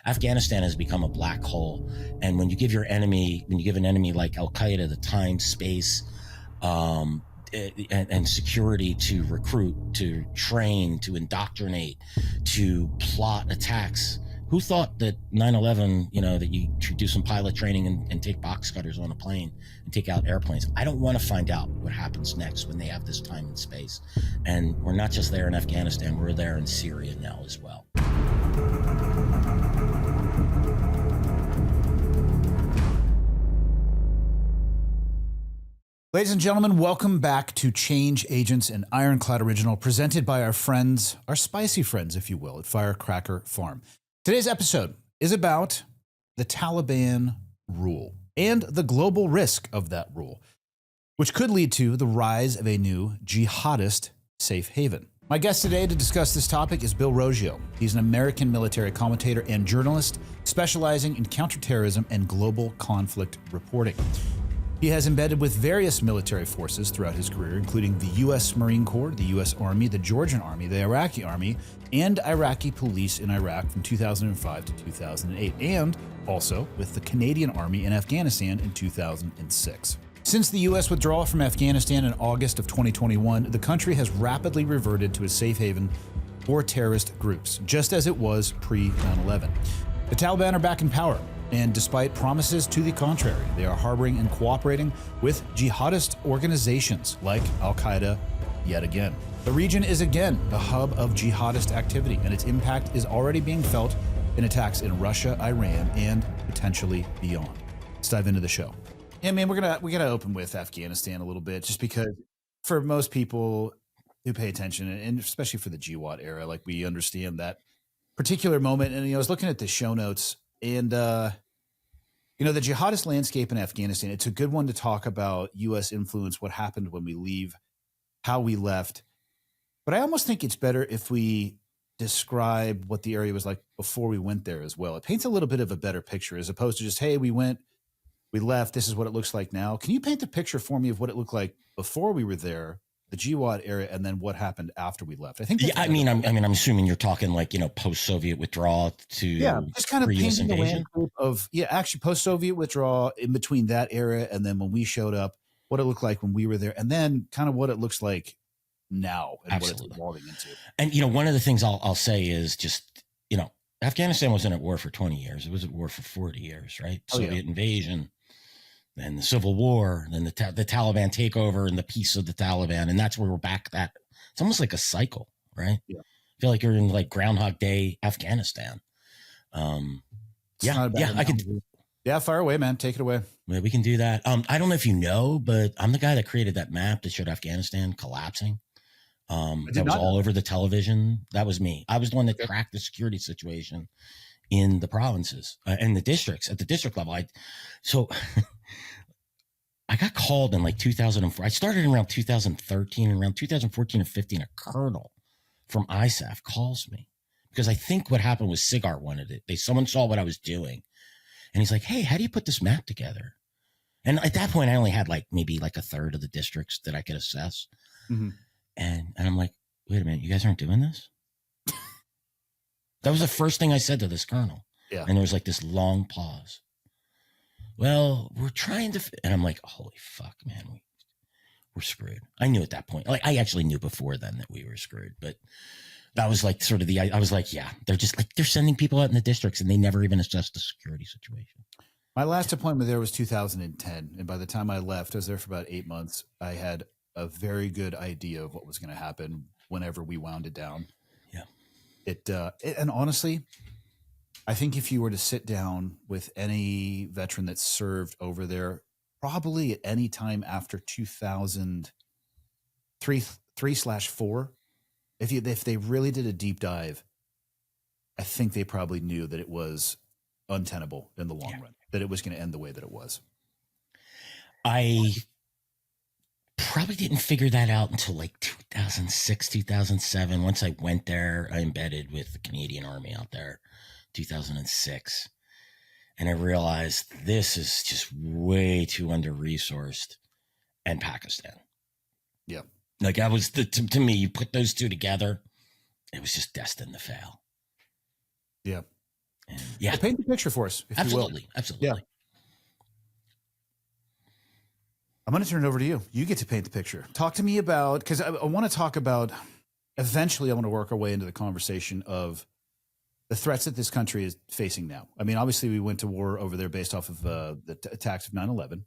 Afghanistan has become a black hole. And when you give an enemy like al-Qaeda the time, space, and security to recruit, to train, to indoctrinate, to plot attacks. Who thought that 9/11, that you should do some pilot training and take box cutters on a plane and take out airplanes? I don't want to find out what happens next when they have this time and space. And we're not just there in Afghanistan, we're there in Syria now as well. Ladies and gentlemen, welcome back to Change Agents, an Ironclad original presented by our friends, our spicy friends, if you will, at Firecracker Farm. Today's episode is about the Taliban rule and the global risk of that rule, which could lead to the rise of a new jihadist safe haven. My guest today to discuss this topic is Bill Roggio. He's an American military commentator and journalist specializing in counterterrorism and global conflict reporting. He has embedded with various military forces throughout his career, including the U.S. Marine Corps, the U.S. Army, the Georgian Army, the Iraqi Army, and Iraqi police in Iraq from 2005 to 2008, and also with the Canadian Army in Afghanistan in 2006. Since the U.S. withdrawal from Afghanistan in August of 2021, the country has rapidly reverted to a safe haven for terrorist groups, just as it was pre-9/11. The Taliban are back in power. And despite promises to the contrary, they are harboring and cooperating with jihadist organizations like al-Qaeda yet again. The region is again the hub of jihadist activity, and its impact is already being felt in attacks in Russia, Iran, and potentially beyond. Let's dive into the show. Yeah, man, we're gonna open with Afghanistan a little bit, just because for most people who pay attention, and especially for the GWAT era, like we understand that particular moment. And I was looking at the show notes. And, the jihadist landscape in Afghanistan, it's a good one to talk about U.S. influence, what happened when we leave, how we left. But I almost think it's better if we describe what the area was like before we went there as well. It paints a little bit of a better picture as opposed to just, hey, we left, this is what it looks like now. Can you paint the picture for me of what it looked like before we were there, the GWAT era, and then what happened after we left? I think. I'm assuming you're talking like post-Soviet withdrawal to just kind of painting the landscape of actually post-Soviet withdrawal in between that era and then when we showed up, what it looked like when we were there, and then kind of what it looks like now and what it's evolving into. And one of the things I'll say is just Afghanistan wasn't at war for 20 years; it was at war for 40 years, right? Soviet invasion. Then the Civil War, then the Taliban takeover and the peace of the Taliban. And that's where we're back at. It's almost like a cycle, right? Yeah. I feel like you're in like Groundhog Day, Afghanistan. I can. Yeah, fire away, man. Take it away. Yeah, we can do that. I don't know if you know, but I'm the guy that created that map that showed Afghanistan collapsing. That was all over the television. That was me. I was the one that tracked the security situation in the provinces and the districts at the district level. I got called in like 2004. I started in around 2013. Around 2014 or 15, a colonel from ISAF calls me because I think what happened was SIGAR wanted it. Someone saw what I was doing, and he's like, "Hey, how do you put this map together?" And at that point, I only had maybe a third of the districts that I could assess. Mm-hmm. And I'm like, "Wait a minute, you guys aren't doing this?" That was the first thing I said to this colonel. Yeah. And there was this long pause. Well, we're trying to, and I'm like, holy fuck, man, we're screwed. I knew at that point, I actually knew before then that we were screwed, but that was sort of I was like, yeah, they're just they're sending people out in the districts and they never even assess the security situation. My last appointment there was 2010. And by the time I left, I was there for about 8 months. I had a very good idea of what was going to happen whenever we wound it down. Yeah. And honestly, I think if you were to sit down with any veteran that served over there, probably at any time after 2003/4, if they really did a deep dive, I think they probably knew that it was untenable in the long run, that it was going to end the way that it was. I probably didn't figure that out until 2006, 2007. Once I went there, I embedded with the Canadian Army out there. 2006, and I realized this is just way too under-resourced, and Pakistan. Yeah, I was to me, you put those two together, it was just destined to fail. Yeah, And yeah, Well, paint the picture for us, if you will. Absolutely. Yeah. I'm going to turn it over to you. You get to paint the picture. Talk to me about, because I want to talk about, eventually I want to work our way into the conversation of the threats that this country is facing now. I mean, obviously we went to war over there based off of the attacks of 9/11.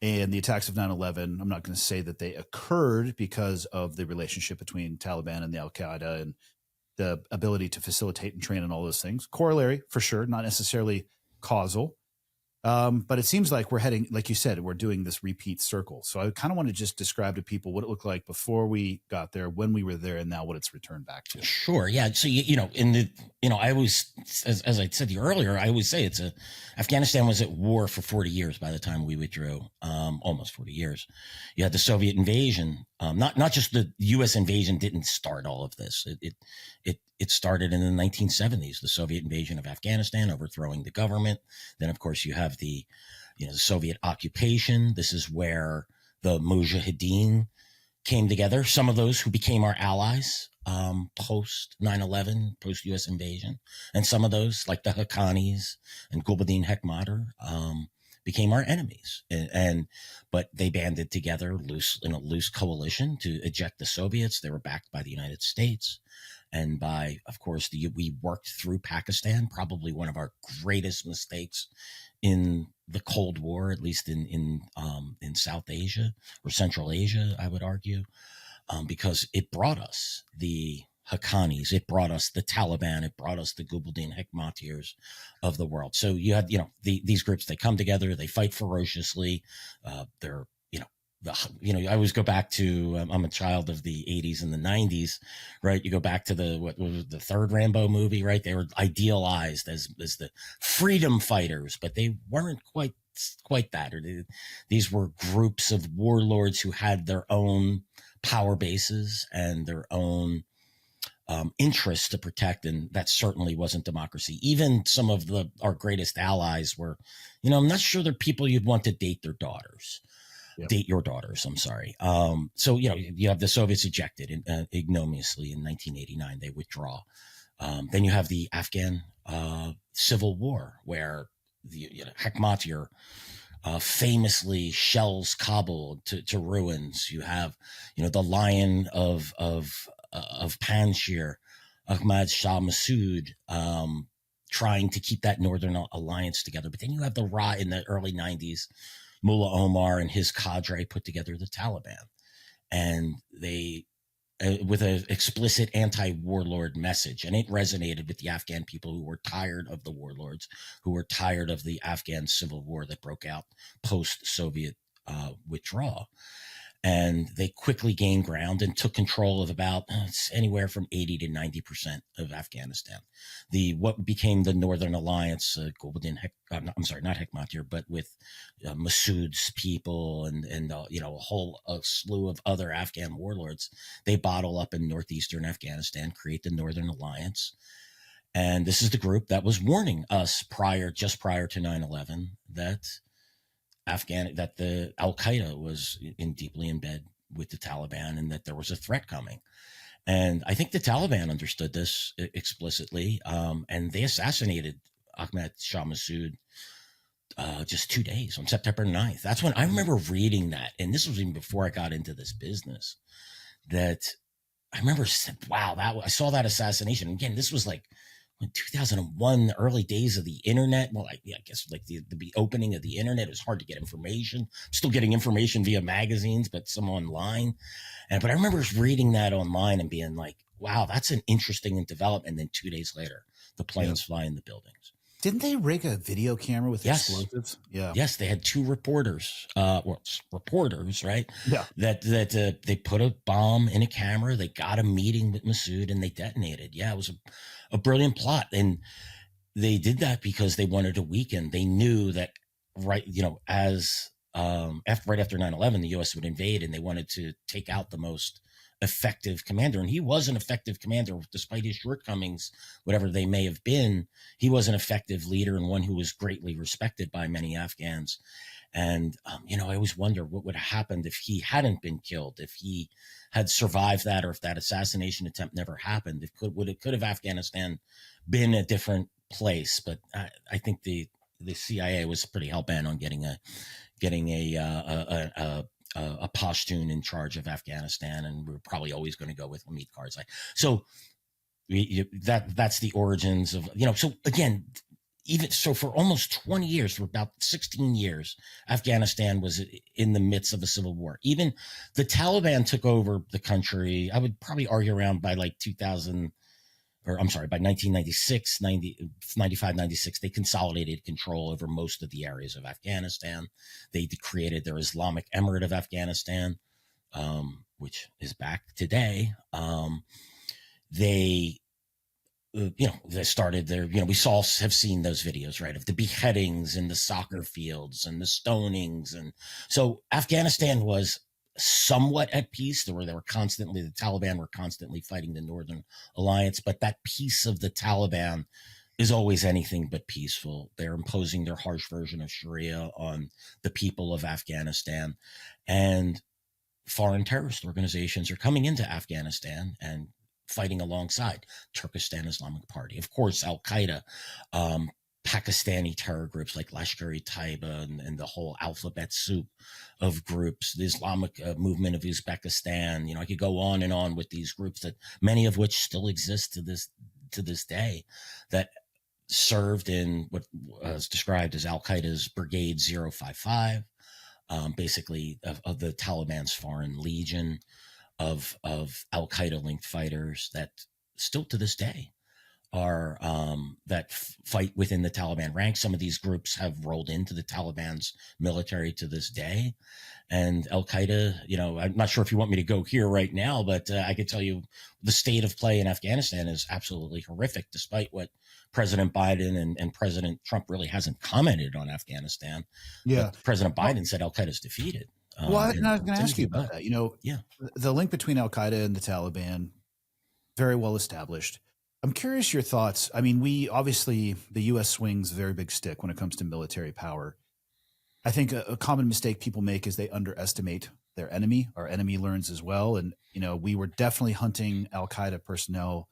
And the attacks of 9/11, I'm not going to say that they occurred because of the relationship between Taliban and the al-Qaeda and the ability to facilitate and train and all those things. Corollary, for sure, not necessarily causal. But it seems like we're heading, like you said, we're doing this repeat circle. So I kind of want to just describe to people what it looked like before we got there, when we were there, and now what it's returned back to. Sure. Yeah. So, I always, as I said to you earlier, I always say Afghanistan was at war for 40 years by the time we withdrew, almost 40 years. You had the Soviet invasion. Not just the U.S. invasion didn't start all of this. It started in the 1970s, the Soviet invasion of Afghanistan, overthrowing the government. Then, of course, you have the Soviet occupation. This is where the Mujahideen came together. Some of those who became our allies post 9/11, post U.S. invasion, and some of those, like the Haqqanis and Gulbuddin Hekmatyar, became our enemies. But they banded together in a loose coalition to eject the Soviets. They were backed by the United States. And by, of course, we worked through Pakistan, probably one of our greatest mistakes in the Cold War, at least in South Asia or Central Asia, I would argue, because it brought us the Haqqanis, it brought us the Taliban, it brought us the Gulbuddin Hekmatyars of the world. So you had, these groups, they come together, they fight ferociously. They're I always go back to I'm a child of the 80s and the 90s, right? You go back to the third Rambo movie, right? They were idealized as the freedom fighters, but they weren't quite that. These were groups of warlords who had their own power bases and their own interests to protect, and that certainly wasn't democracy. Even some of our greatest allies were, I'm not sure they're people you'd want to date their daughters. Yep. Date your daughters. I'm sorry. So, you have the Soviets ejected ignominiously in 1989. They withdraw. Then you have the Afghan civil war, where the Hekmatyar famously shells Kabul to ruins. You have, the Lion of Panjshir, Ahmad Shah Massoud, trying to keep that Northern Alliance together. But then you have in the early 90s, Mullah Omar and his cadre put together the Taliban, and they with an explicit anti-warlord message, and it resonated with the Afghan people who were tired of the warlords, who were tired of the Afghan civil war that broke out post-Soviet withdrawal. And they quickly gained ground and took control of about anywhere from 80 to 90% of Afghanistan. What became the Northern Alliance, Gulbuddin, I'm sorry, not Hekmatyar, but with Massoud's people and a whole slew of other Afghan warlords, they bottle up in northeastern Afghanistan, create the Northern Alliance. And this is the group that was warning us just prior to 9/11 that the al-Qaeda was deeply in bed with the Taliban and that there was a threat coming. And I think the Taliban understood this explicitly, and they assassinated Ahmad Shah Massoud just 2 days on September 9th. That's when I remember reading that, and this was even before I got into this business, that I remember saying, wow, I saw that assassination. Again, this was like in 2001, the early days of the internet. Well, I guess like the opening of the internet, it was hard to get information. I'm still getting information via magazines, but some online. But I remember reading that online and being like, wow, that's an interesting development. And then 2 days later, the planes fly in the buildings. Didn't they rig a video camera with explosives? Yeah. Yes, they had two reporters, right? Yeah. That they put a bomb in a camera. They got a meeting with Massoud and they detonated. Yeah, it was a brilliant plot, and they did that because they wanted to weaken. They knew that right after 9/11, the U.S. would invade, and they wanted to take out the most effective commander. And he was an effective commander, despite his shortcomings, whatever they may have been. He was an effective leader and one who was greatly respected by many Afghans. And, I always wonder what would have happened if he hadn't been killed, if he had survived that, or if that assassination attempt never happened. Could have Afghanistan been a different place, but I think the CIA was pretty hell bent on getting a Pashtun in charge of Afghanistan, and we were probably always going to go with Hamid Karzai. So that's the origins of, so again, even so, for almost 20 years, for about 16 years, Afghanistan was in the midst of a civil war. Even the Taliban took over the country, I would probably argue around by like 2000, or I'm sorry, by 1996, 95, 96, they consolidated control over most of the areas of Afghanistan. They created their Islamic Emirate of Afghanistan, which is back today. They started their, we have seen those videos, right, of the beheadings and the soccer fields and the stonings. And so Afghanistan was somewhat at peace. The Taliban were constantly fighting the Northern Alliance, but that piece of the Taliban is always anything but peaceful. They're imposing their harsh version of Sharia on the people of Afghanistan, and foreign terrorist organizations are coming into Afghanistan and fighting alongside Turkestan Islamic Party. Of course, al-Qaeda, Pakistani terror groups like Lashkar-e-Taiba and the whole alphabet soup of groups, the Islamic movement of Uzbekistan. I could go on and on with these groups, that many of which still exist to this day, that served in what is described as al-Qaeda's Brigade 055, basically of the Taliban's Foreign Legion of al-Qaeda linked fighters that still to this day are that fight within the Taliban ranks. Some of these groups have rolled into the Taliban's military to this day. And al-Qaeda, I'm not sure if you want me to go here right now, but I could tell you the state of play in Afghanistan is absolutely horrific, despite what President Biden and President Trump really hasn't commented on Afghanistan. Yeah. But President Biden said al-Qaeda's defeated. Well, I was going to ask you about that. Yeah. The link between al-Qaeda and the Taliban, very well established. I'm curious your thoughts. I mean, the U.S. swings a very big stick when it comes to military power. I think a common mistake people make is they underestimate their enemy. Our enemy learns as well. And, we were definitely hunting al-Qaeda personnel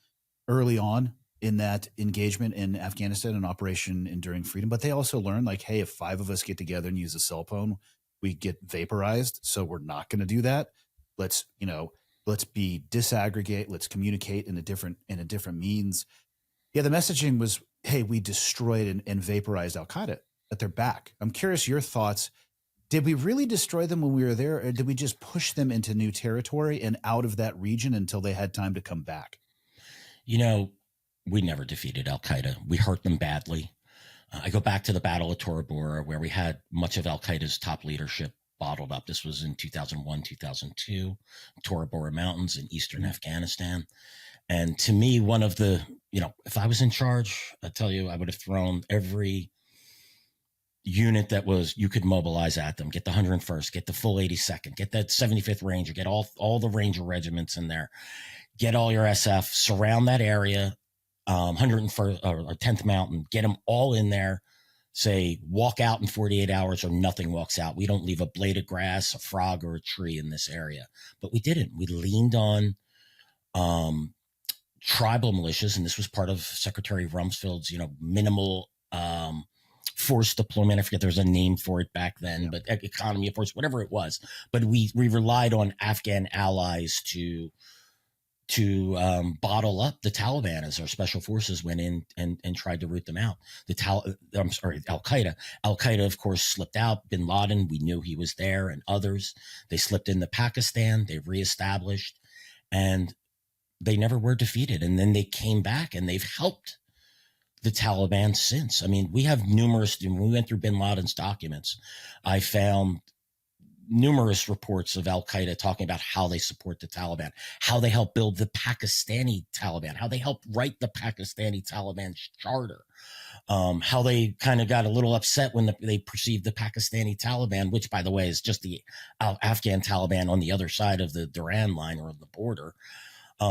early on in that engagement in Afghanistan and Operation Enduring Freedom. But they also learned, like, hey, if 5 of us get together and use a cell phone, we get vaporized. So we're not going to do that. Let's be disaggregate. Let's communicate in a different means. Yeah. The messaging was, hey, we destroyed and vaporized al-Qaeda at their back. I'm curious your thoughts. Did we really destroy them when we were there, or did we just push them into new territory and out of that region until they had time to come back? We never defeated al-Qaeda. We hurt them badly. I go back to the Battle of Tora Bora, where we had much of al-Qaeda's top leadership bottled up. This was in 2001, 2002, Tora Bora Mountains in eastern Afghanistan. And to me, one of the, if I was in charge, I tell you, I would have thrown every unit that you could mobilize at them. Get the 101st, get the full 82nd, get that 75th Ranger, get all the Ranger regiments in there, get all your SF, surround that area, 101st or 10th Mountain, get them all in there, say walk out in 48 hours or nothing walks out. We don't leave a blade of grass, a frog, or a tree in this area. But we didn't. We leaned on tribal militias, and this was part of Secretary Rumsfeld's, minimal force deployment. I forget there's a name for it back then, but economy of force, whatever it was. But we relied on Afghan allies to bottle up the Taliban as our special forces went in and tried to root them out. Al-Qaeda. Al-Qaeda, of course, slipped out. Bin Laden, we knew he was there, and others. They slipped into Pakistan. They reestablished, and they never were defeated. And then they came back, and they've helped the Taliban since. I mean, we have numerous, when we went through Bin Laden's documents, I found numerous reports of al-Qaeda talking about how they support the Taliban, how they help build the Pakistani Taliban, how they helped write the Pakistani Taliban charter, how they kind of got a little upset when they perceived the Pakistani Taliban, which, by the way, is just the Afghan Taliban on the other side of the Duran line or the border,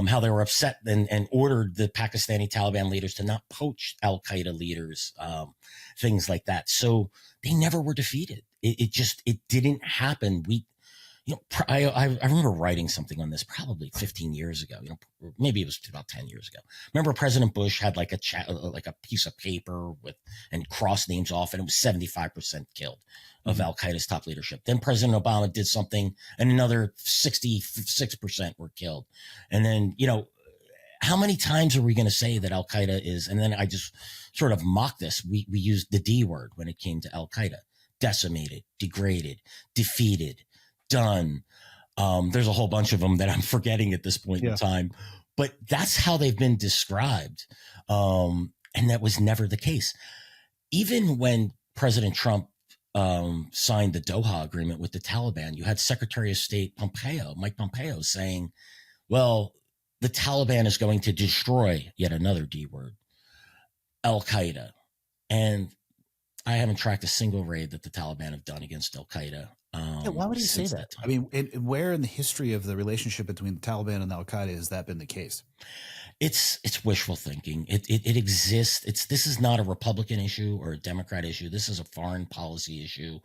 how they were upset and ordered the Pakistani Taliban leaders to not poach al-Qaeda leaders, things like that. So they never were defeated. It didn't happen. I remember writing something on this probably 15 years ago. Maybe it was about 10 years ago. Remember President Bush had like a piece of paper with and crossed names off, and it was 75% killed of Al Qaeda's top leadership. Then President Obama did something, and another 66% were killed. And then how many times are we going to say that Al Qaeda is? And then I just sort of mock this. We used the D word when it came to Al Qaeda: decimated, degraded, defeated, done. There's a whole bunch of them that I'm forgetting at this point in time, but that's how they've been described. And that was never the case. Even when President Trump signed the Doha agreement with the Taliban, you had Secretary of State Mike Pompeo, saying, well, the Taliban is going to destroy, yet another D word, Al Qaeda. And I haven't tracked a single raid that the Taliban have done against Al Qaeda. Why would he say that? I mean, where in the history of the relationship between the Taliban and Al Qaeda has that been the case? It's wishful thinking. It exists. This is not a Republican issue or a Democrat issue. This is a foreign policy issue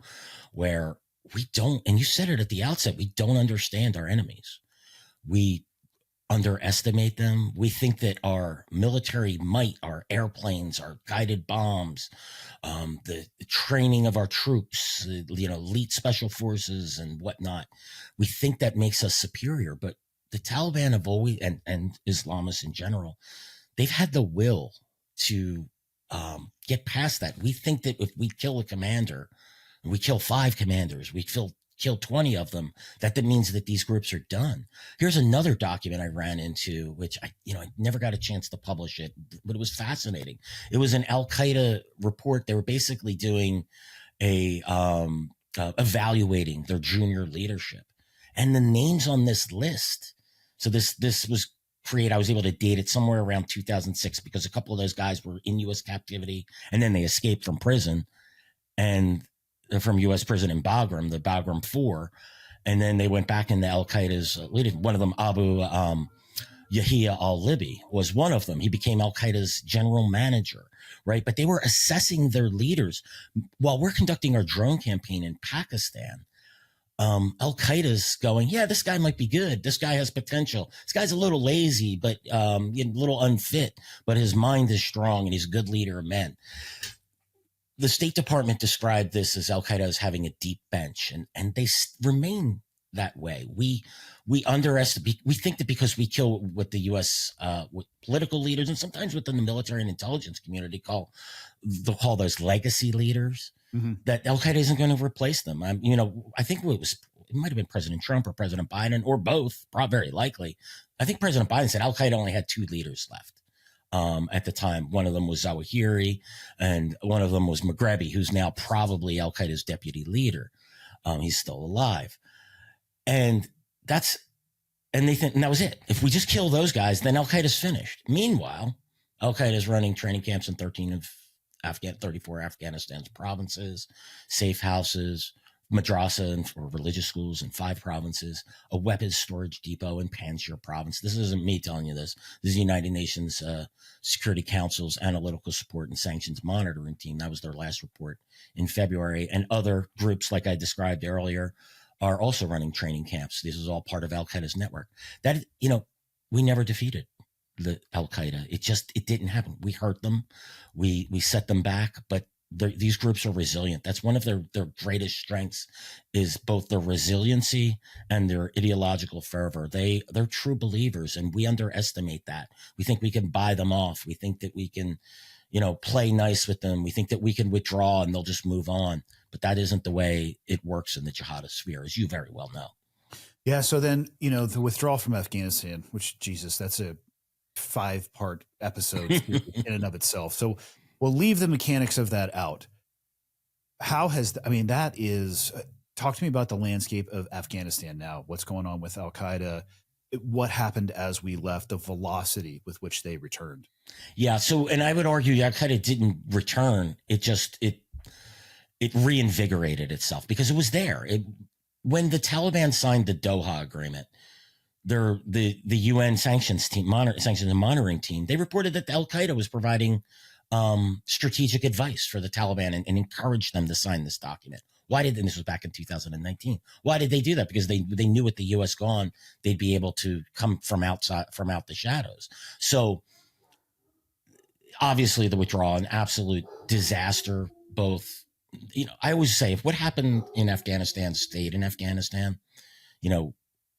where we don't, and you said it at the outset, we don't understand our enemies. We underestimate them. We think that our military might, our airplanes, our guided bombs, the training of our troops, elite special forces and whatnot, we think that makes us superior. But the Taliban have always, and Islamists in general, they've had the will to get past that. We think that if we kill a commander, we kill 5 commanders, we kill 20 of them, that means that these groups are done. Here's another document I ran into, which I never got a chance to publish it, but it was fascinating. It was an Al-Qaeda report. They were basically doing evaluating their junior leadership, and the names on this list. So this was created. I was able to date it somewhere around 2006 because a couple of those guys were in U.S. captivity, and then they escaped from prison, and from U.S. prison in Bagram, the Bagram 4. And then they went back into Al-Qaeda's leadership. One of them, Abu Yahya al-Libi, was one of them. He became Al-Qaeda's general manager, right? But they were assessing their leaders. While we're conducting our drone campaign in Pakistan, Al-Qaeda's going, yeah, this guy might be good. This guy has potential. This guy's a little lazy, but a little unfit, but his mind is strong and he's a good leader of men. The State Department described this as Al-Qaeda as having a deep bench, and they remain that way. We underestimate. We think that because we kill what the U.S. What political leaders and sometimes within the military and intelligence community call those legacy leaders, that Al-Qaeda isn't going to replace them. I think it might have been President Trump or President Biden or both, probably very likely. I think President Biden said Al-Qaeda only had 2 leaders left. At the time. One of them was Zawahiri, and one of them was Maghrebi, who's now probably Al-Qaeda's deputy leader. He's still alive. And they think, and that was it. If we just kill those guys, then Al-Qaeda's finished. Meanwhile, Al-Qaeda's running training camps in 34 Afghanistan's provinces, safe houses, madrasa or religious schools in 5 provinces, a weapons storage depot in Panjshir province. This isn't me telling you this. This is the United Nations Security Council's Analytical Support and Sanctions Monitoring Team. That was their last report in February. And other groups, like I described earlier, are also running training camps. This is all part of Al-Qaeda's network. That, we never defeated the Al-Qaeda. It didn't happen. We hurt them. We set them back, but these groups are resilient. That's one of their greatest strengths, is both their resiliency and their ideological fervor. They're true believers, and we underestimate that. We think we can buy them off. We think that we can, play nice with them. We think that we can withdraw and they'll just move on. But that isn't the way it works in the jihadist sphere, as you very well know. Yeah. So then, the withdrawal from Afghanistan, which, Jesus, that's a 5-part episode in and of itself. So we'll leave the mechanics of that out. Talk to me about the landscape of Afghanistan now. What's going on with Al-Qaeda? What happened as we left, the velocity with which they returned? Yeah. So, and I would argue Al-Qaeda didn't return. It reinvigorated itself because it was there. When the Taliban signed the Doha agreement, the UN sanctions and monitoring team, they reported that Al-Qaeda was providing strategic advice for the Taliban and encouraged them to sign this document. And this was back in 2019. Why did they do that? Because they knew with the U.S. gone, they'd be able to come from out the shadows. So obviously the withdrawal, an absolute disaster. Both, I always say if what happened in Afghanistan stayed in Afghanistan,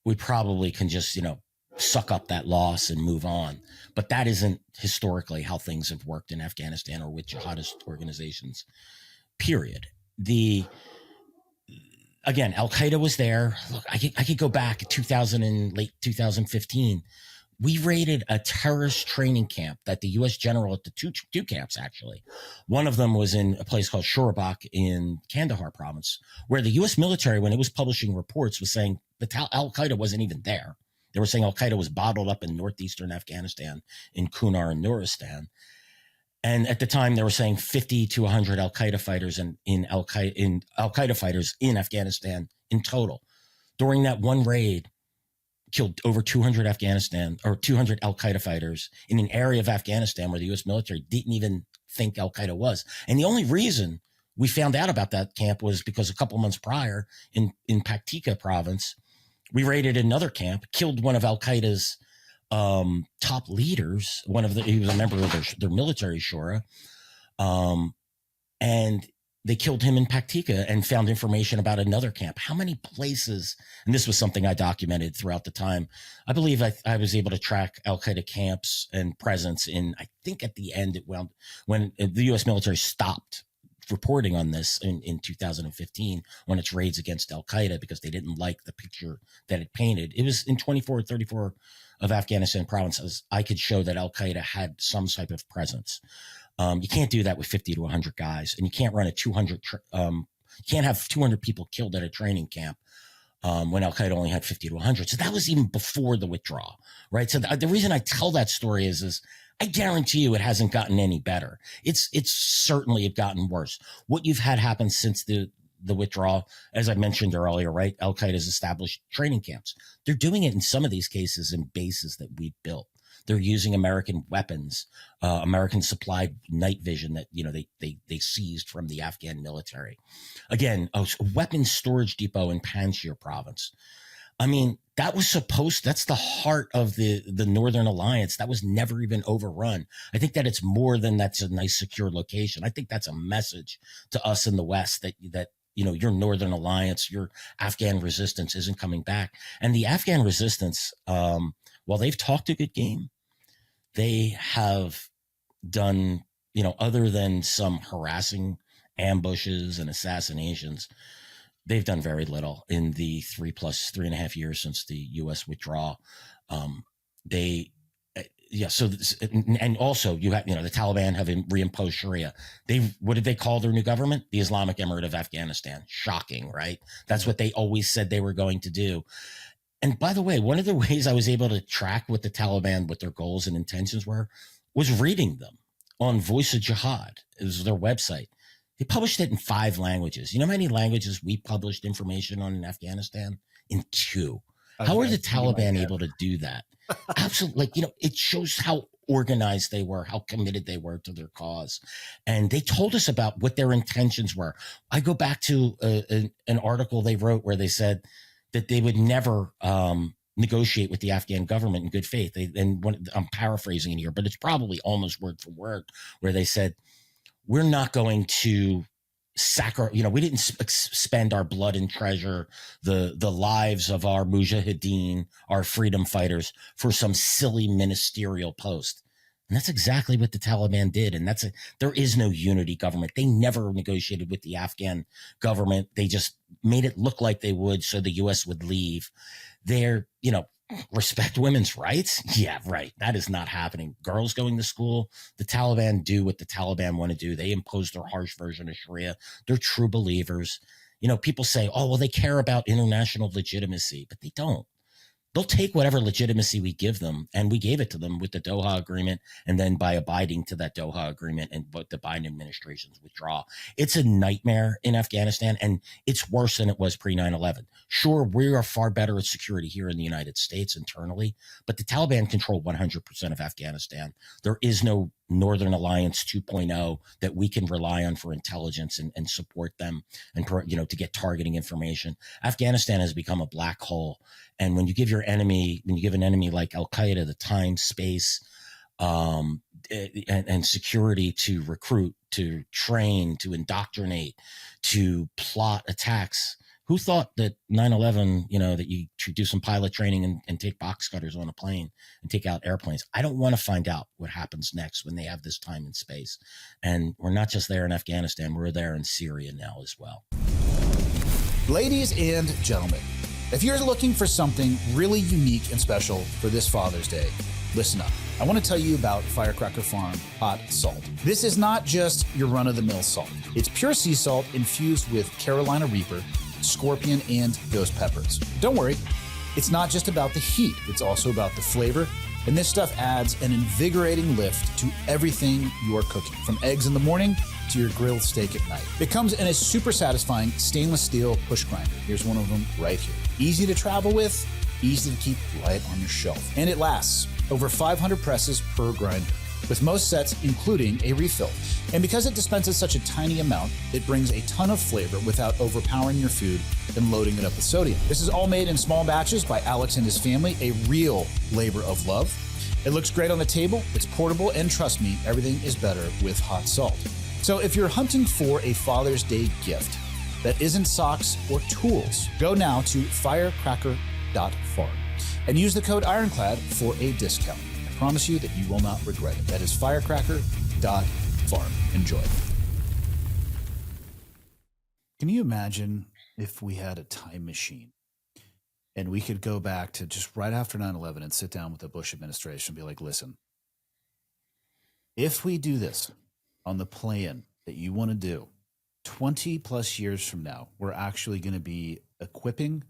we probably can just, suck up that loss and move on. But that isn't historically how things have worked in Afghanistan or with jihadist organizations, period. Again, al-Qaeda was there. Look, I could go back 2000 and late 2015. We raided a terrorist training camp that the U.S. general at the two camps, actually. One of them was in a place called Shorabak in Kandahar province, where the U.S. military, when it was publishing reports, was saying al-Qaeda wasn't even there. They were saying al-Qaeda was bottled up in northeastern Afghanistan, in Kunar and Nuristan. And at the time, they were saying 50 to 100 al-Qaeda fighters in al-Qaeda fighters in Afghanistan in total. During that one raid, killed over 200 al-Qaeda fighters in an area of Afghanistan where the U.S. military didn't even think al-Qaeda was. And the only reason we found out about that camp was because a couple months prior in Paktika province, we raided another camp, killed one of al-Qaeda's top leaders. He was a member of their military shura. And they killed him in Paktika and found information about another camp. How many places, and this was something I documented throughout the time. I believe I was able to track al-Qaeda camps and presence in, I think at the end, when the U.S. military stopped reporting on this in 2015 on its raids against al-Qaeda because they didn't like the picture that it painted. It was in 24 or 34 of Afghanistan provinces. I could show that al-Qaeda had some type of presence. You can't do that with 50 to 100 guys, and you can't run you can't have 200 people killed at a training camp when al-Qaeda only had 50 to 100. So that was even before the withdrawal, right? So the reason I tell that story is I guarantee you it hasn't gotten any better. It's certainly gotten worse. What you've had happen since the withdrawal, as I mentioned earlier, right? Al-Qaeda's established training camps. They're doing it in some of these cases in bases that we built. They're using American weapons, American supplied night vision that, they seized from the Afghan military. Again, a weapons storage depot in Panjshir province. I mean, that's the heart of the Northern Alliance. That was never even overrun. I think that it's more than that's a nice, secure location. I think that's a message to us in the West that your Northern Alliance, your Afghan resistance isn't coming back. And the Afghan resistance, while they've talked a good game, they have done, other than some harassing ambushes and assassinations, they've done very little in the 3.5 years since the U.S. withdrawal. And also you have, the Taliban have reimposed Sharia. What did they call their new government? The Islamic Emirate of Afghanistan. Shocking, right? That's what they always said they were going to do. And by the way, one of the ways I was able to track what the Taliban, what their goals and intentions were, was reading them on Voice of Jihad. It was their website. They published it in 5 languages. You know how many languages we published information on in Afghanistan? In 2. How are the Taliban able to do that? Absolutely. It shows how organized they were, how committed they were to their cause. And they told us about what their intentions were. I go back to an article they wrote where they said that they would never negotiate with the Afghan government in good faith. I'm paraphrasing it here, but it's probably almost word for word, where they said, we're not going to we didn't spend our blood and treasure, the lives of our mujahideen, our freedom fighters, for some silly ministerial post. And that's exactly what the Taliban did. And there is no unity government. They never negotiated with the Afghan government. They just made it look like they would so the U.S. would leave. They're, respect women's rights. Yeah, right. That is not happening. Girls going to school, the Taliban do what the Taliban want to do. They impose their harsh version of Sharia. They're true believers. People say, oh, well, they care about international legitimacy, but they don't. They'll take whatever legitimacy we give them, and we gave it to them with the Doha Agreement, and then by abiding to that Doha Agreement and what the Biden administration's withdrawal. It's a nightmare in Afghanistan, and it's worse than it was pre-9/11. Sure, we are far better at security here in the United States internally, but the Taliban control 100% of Afghanistan. There is no Northern Alliance 2.0 that we can rely on for intelligence and support them and, to get targeting information. Afghanistan has become a black hole. And when you give an enemy like al-Qaeda the time, space, and security to recruit, to train, to indoctrinate, to plot attacks. Who thought that 9/11, that you should do some pilot training and take box cutters on a plane and take out airplanes? I don't want to find out what happens next when they have this time and space. And we're not just there in Afghanistan, we're there in Syria now as well. Ladies and gentlemen, if you're looking for something really unique and special for this Father's Day, listen up. I want to tell you about Firecracker Farm Hot Salt. This is not just your run-of-the-mill salt. It's pure sea salt infused with Carolina Reaper, Scorpion, and ghost peppers. Don't worry, it's not just about the heat. It's also about the flavor. And this stuff adds an invigorating lift to everything you are cooking, from eggs in the morning to your grilled steak at night. It comes in a super satisfying stainless steel push grinder. Here's one of them right here. Easy to travel with, easy to keep right on your shelf. And it lasts over 500 presses per grinder, with most sets including a refill. And because it dispenses such a tiny amount, it brings a ton of flavor without overpowering your food and loading it up with sodium. This is all made in small batches by Alex and his family, a real labor of love. It looks great on the table, it's portable, and trust me, everything is better with hot salt. So if you're hunting for a Father's Day gift that isn't socks or tools, go now to firecracker.farm and use the code Ironclad for a discount. I promise you that you will not regret it. That is firecracker.farm. Enjoy. Can you imagine if we had a time machine and we could go back to just right after 9/11 and sit down with the Bush administration and be like, listen, if we do this on the plan that you want to do, 20 plus years from now, we're actually going to be equipping,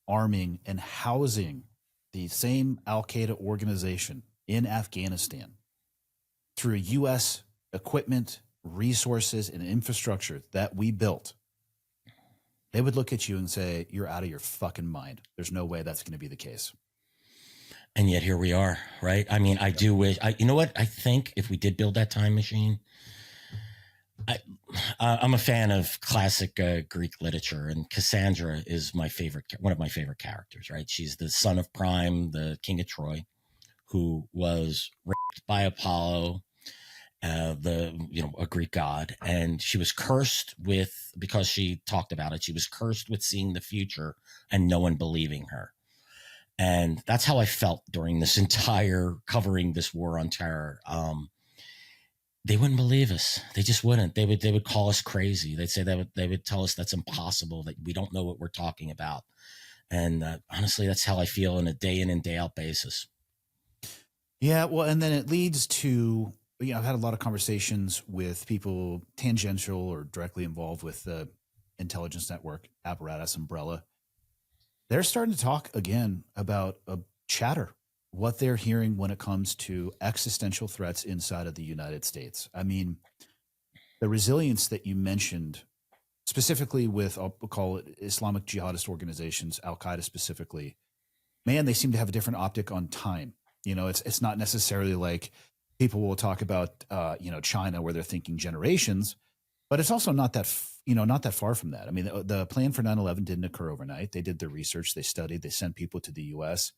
arming, and housing the same al-Qaeda organization in Afghanistan through U.S. equipment, resources, and infrastructure that we built. They would look at you and say, you're out of your fucking mind. There's no way that's going to be the case. And yet here we are, right? I mean, I do wish, you know what? I think if we did build that time machine, I'm a fan of classic Greek literature, and Cassandra is one of my favorite characters, right? She's the son of Priam, the king of Troy, who was raped by Apollo, a Greek god, and she was cursed with, because she talked about it, she was cursed with seeing the future and no one believing her. And that's how I felt during this entire covering this war on terror. They wouldn't believe us. They just wouldn't. They would call us crazy. They'd say they would tell us that's impossible, that we don't know what we're talking about. And honestly, that's how I feel on a day in and day out basis. Yeah, well, and then it leads to, I've had a lot of conversations with people tangential or directly involved with the intelligence network apparatus umbrella. They're starting to talk again about a chatter, what they're hearing when it comes to existential threats inside of the United States. I mean, the resilience that you mentioned, specifically with, I'll call it Islamic jihadist organizations, al-Qaeda specifically, man, they seem to have a different optic on time. It's not necessarily like people will talk about, China, where they're thinking generations, but it's also not that far from that. I mean, the plan for 9/11 didn't occur overnight. They did their research, they studied, they sent people to the U.S.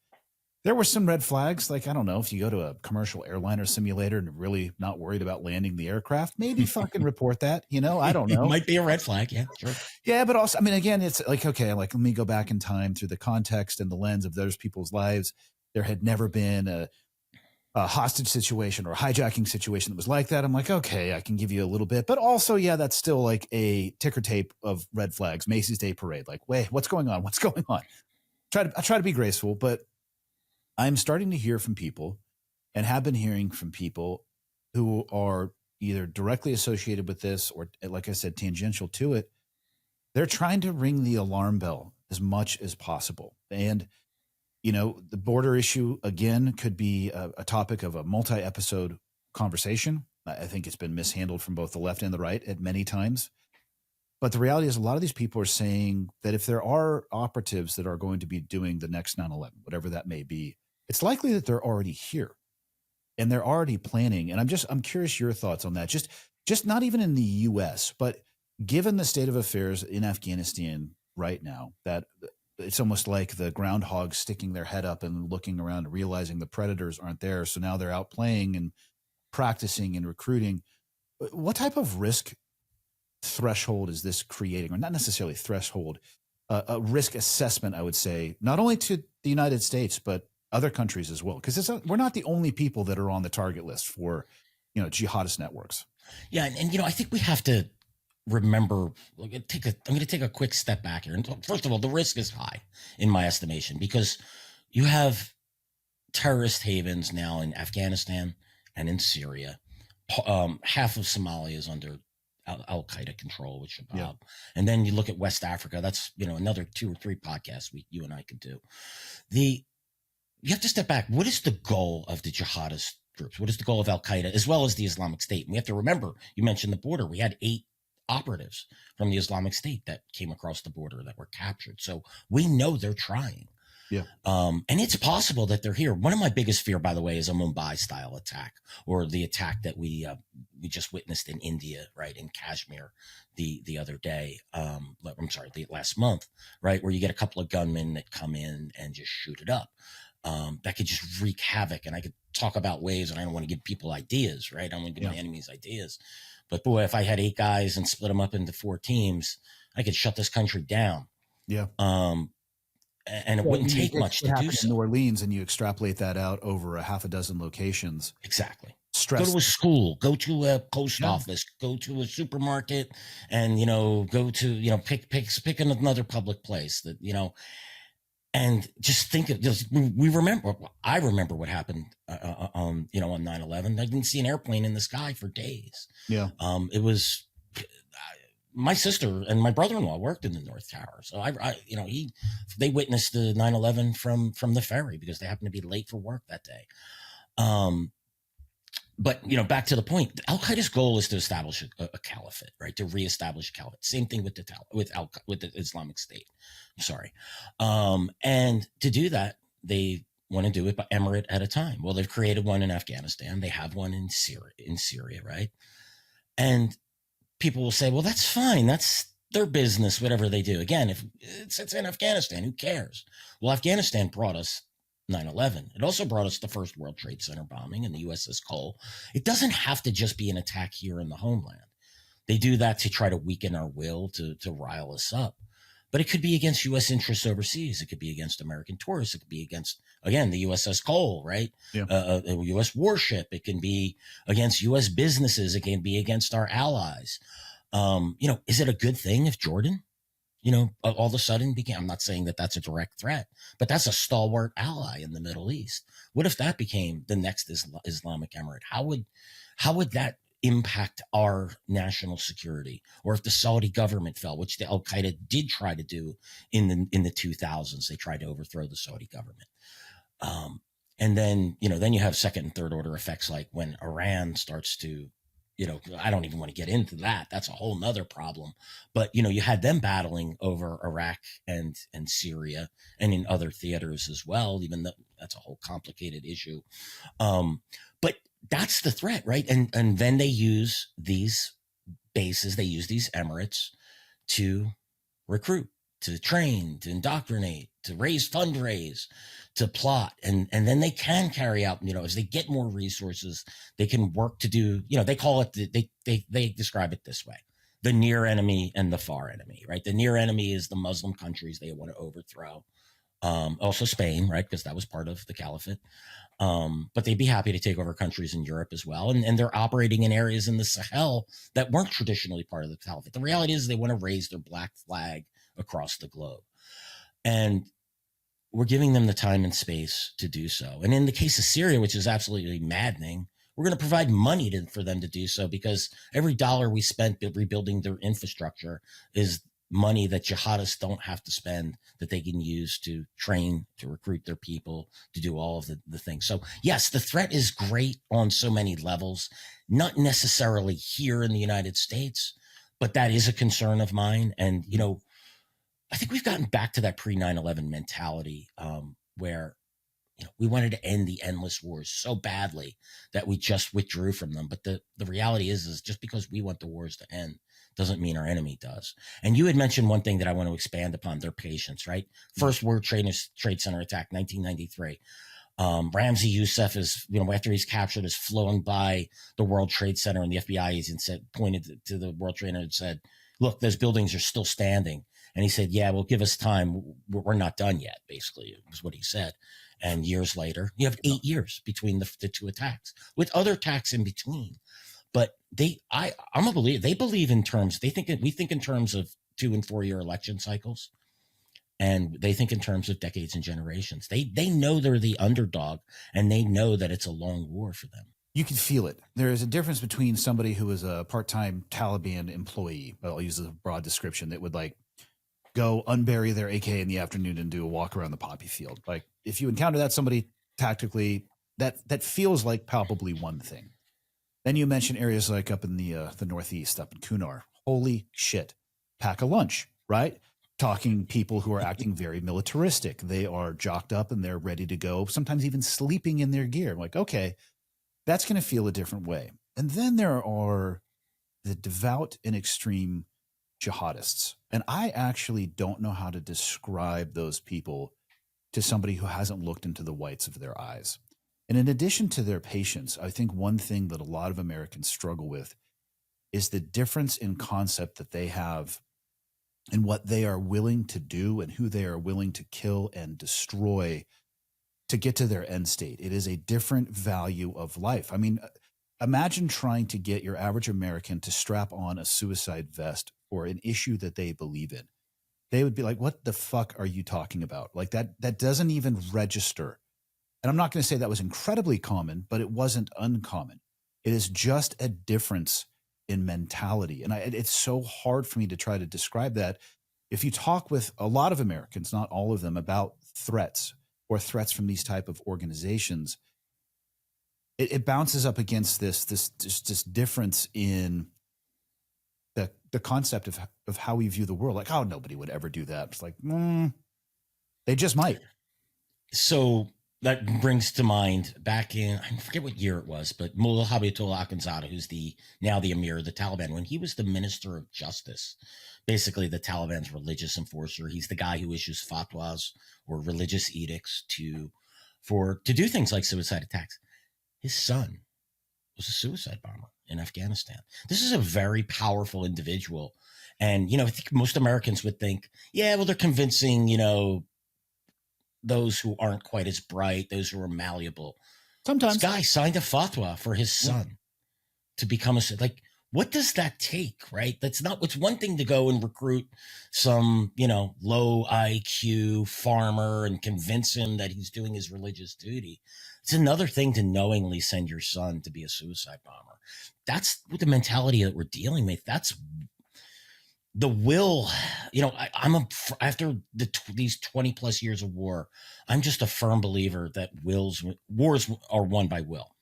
There were some red flags. Like, I don't know, if you go to a commercial airliner simulator and really not worried about landing the aircraft, maybe fucking report that, I don't know. It might be a red flag. Yeah, sure. Yeah. But also, I mean, again, it's like, okay, like, let me go back in time through the context and the lens of those people's lives. There had never been a hostage situation or hijacking situation that was like that. I'm like, okay, I can give you a little bit, but also, yeah, that's still like a ticker tape of red flags, Macy's Day Parade. Like, wait, what's going on? What's going on? I try to be graceful, but I'm starting to hear from people, and have been hearing from people who are either directly associated with this or, like I said, tangential to it. They're trying to ring the alarm bell as much as possible. And, the border issue, again, could be a topic of a multi-episode conversation. I think it's been mishandled from both the left and the right at many times. But the reality is, a lot of these people are saying that if there are operatives that are going to be doing the next 9/11, whatever that may be, it's likely that they're already here. and they're already planning. And I'm curious your thoughts on that. Just not even in the U.S., but given the state of affairs in Afghanistan right now, that it's almost like the groundhog sticking their head up and looking around, realizing the predators aren't there. So now they're out playing and practicing and recruiting. What type of risk threshold is this creating, or not necessarily threshold, a risk assessment, I would say, not only to the United States, but other countries as well? Because we're not the only people that are on the target list for, jihadist networks. Yeah. And I think we have to remember, I'm going to take a quick step back here. And first of all, the risk is high in my estimation, because you have terrorist havens now in Afghanistan and in Syria. Half of Somalia is under al-Qaeda control with Shabab. Yeah. And then you look at West Africa. That's, another 2 or 3 podcasts you and I could do. You have to step back. What is the goal of the jihadist groups? What is the goal of al-Qaeda as well as the Islamic State? And we have to remember, you mentioned the border. We had 8 operatives from the Islamic State that came across the border that were captured. So we know they're trying. Yeah. And it's possible that they're here. One of my biggest fear, by the way, is a Mumbai style attack, or the attack that we just witnessed in India, right, in Kashmir the other day. The last month, right, where you get a couple of gunmen that come in and just shoot it up. That could just wreak havoc. And I could talk about ways, and I don't want to give people ideas, right? I don't want to give my enemies ideas. But boy, if I had 8 guys and split them up into 4 teams, I could shut this country down. Yeah. And it wouldn't take much to do so. In New Orleans, and you extrapolate that out over a half a dozen locations. Exactly. Stress. Go to a school, go to a post office, go to a supermarket, and go to pick another public place that and just think of this. I remember what happened on 9/11. I didn't see an airplane in the sky for days. Yeah. It was my sister and my brother-in-law worked in the North Tower. So they witnessed the 9/11 from the ferry because they happened to be late for work that day. But back to the point, al-Qaeda's goal is to establish a caliphate, right? To reestablish a caliphate. Same thing with the Islamic State. I'm sorry. And to do that, they want to do it by emirate at a time. Well, they've created one in Afghanistan. They have one in Syria, right? And people will say, well, that's fine. That's their business, whatever they do. Again, if it's in Afghanistan, who cares? Well, Afghanistan brought us 9/11. It also brought us the first World Trade Center bombing and the USS Cole. It doesn't have to just be an attack here in the homeland. They do that to try to weaken our will, to rile us up. But it could be against U.S. interests overseas. It could be against American tourists. It could be against, again, the USS Cole, right? Yeah. A U.S. warship. It can be against U.S. businesses. It can be against our allies. Is it a good thing if Jordan, all of a sudden became, I'm not saying that that's a direct threat, but that's a stalwart ally in the Middle East. What if that became the next Islamic Emirate? How would that impact our national security? Or if the Saudi government fell, which the al-Qaeda did try to do in the 2000s, they tried to overthrow the Saudi government. And then you have second and third order effects, like when Iran starts to, I don't even want to get into that. That's a whole nother problem. But, you had them battling over Iraq and Syria and in other theaters as well, even though that's a whole complicated issue. But that's the threat, right? And then they use these bases, they use these emirates to recruit, to train, to indoctrinate, to fundraise, to plot. And then they can carry out, as they get more resources, they can work to do, they call it, they describe it this way: the near enemy and the far enemy, right? The near enemy is the Muslim countries they want to overthrow. Also Spain, right? Because that was part of the caliphate. But they'd be happy to take over countries in Europe as well. And they're operating in areas in the Sahel that weren't traditionally part of the caliphate. The reality is they want to raise their black flag across the globe. And we're giving them the time and space to do so. And in the case of Syria, which is absolutely maddening, we're going to provide money for them to do so, because every dollar we spent rebuilding their infrastructure is money that jihadists don't have to spend, that they can use to train, to recruit their people, to do all of the things. So yes, the threat is great on so many levels, not necessarily here in the United States, but that is a concern of mine. And, I think we've gotten back to that pre 9/11 mentality, where we wanted to end the endless wars so badly that we just withdrew from them. But the reality is just because we want the wars to end doesn't mean our enemy does. And you had mentioned one thing that I want to expand upon, their patience, right? First World Trade Center attack, 1993. Ramzi Youssef is, after he's captured, is flown by the World Trade Center and the FBI agent pointed to the World Trade Center and said, look, those buildings are still standing. And he said, yeah, well, give us time. We're not done yet, basically, is what he said. And years later, you have 8 years between the two attacks, with other attacks in between. But I'm a believer. They believe in terms. We think in terms of 2 and 4 year election cycles, and they think in terms of decades and generations. They know they're the underdog, and they know that it's a long war for them. You can feel it. There is a difference between somebody who is a part-time Taliban employee, but I'll use a broad description, that would like go unbury their AK in the afternoon and do a walk around the poppy field. Like if you encounter that somebody tactically, that feels like palpably one thing. Then you mention areas like up in the Northeast, up in Kunar. Holy shit. Pack a lunch, right? Talking people who are acting very militaristic. They are jocked up and they're ready to go, sometimes even sleeping in their gear. I'm like, okay, that's going to feel a different way. And then there are the devout and extreme jihadists. And I actually don't know how to describe those people to somebody who hasn't looked into the whites of their eyes. And in addition to their patience, I think one thing that a lot of Americans struggle with is the difference in concept that they have and what they are willing to do and who they are willing to kill and destroy to get to their end state. It is a different value of life. I mean, imagine trying to get your average American to strap on a suicide vest for an issue that they believe in. They would be like, what the fuck are you talking about? Like that doesn't even register. And I'm not going to say that was incredibly common, but it wasn't uncommon. It is just a difference in mentality. And it's so hard for me to try to describe that. If you talk with a lot of Americans, not all of them, about threats or threats from these type of organizations, it bounces up against this difference in the concept of how we view the world. Like, oh, nobody would ever do that. It's like, they just might. So that brings to mind back in, I forget what year it was, but Mullah Habibullah Akhundzada, who's now the emir of the Taliban, when he was the minister of justice, basically the Taliban's religious enforcer. He's the guy who issues fatwas or religious edicts to do things like suicide attacks. His son was a suicide bomber in Afghanistan. This is a very powerful individual. And, I think most Americans would think, yeah, well, they're convincing, those who aren't quite as bright, those who are malleable. Sometimes this guy signed a fatwa for his son to become what does that take, right? It's one thing to go and recruit some, low IQ farmer and convince him that he's doing his religious duty. It's another thing to knowingly send your son to be a suicide bomber. That's what the mentality that we're dealing with. That's the will. After these 20 plus years of war, I'm just a firm believer that wars are won by will,